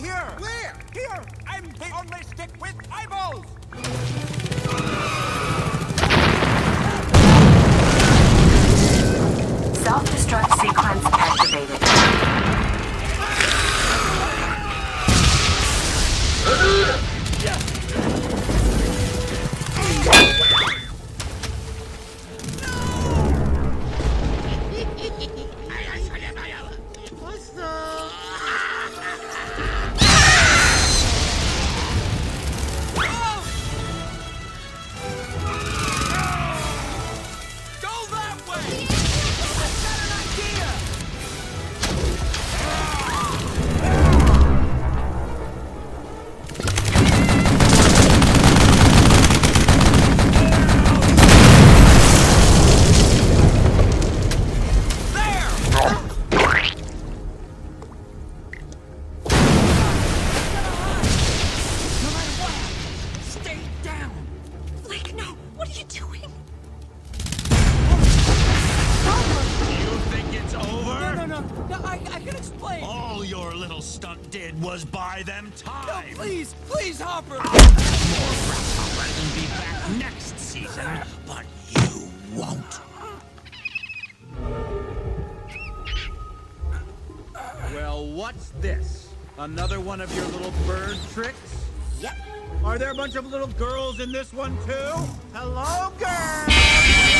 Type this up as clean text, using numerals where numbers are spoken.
here! Where? Here! I'm the only stick with eyeballs! Self-destruct sequence activated. All your little stunt did was buy them time. No, please, please, Hopper! I'll have more Grasshopper and be back next season, but you won't. Well, what's this? Another one of your little bird tricks? Yep. Are there a bunch of little girls in this one, too? Hello, girls!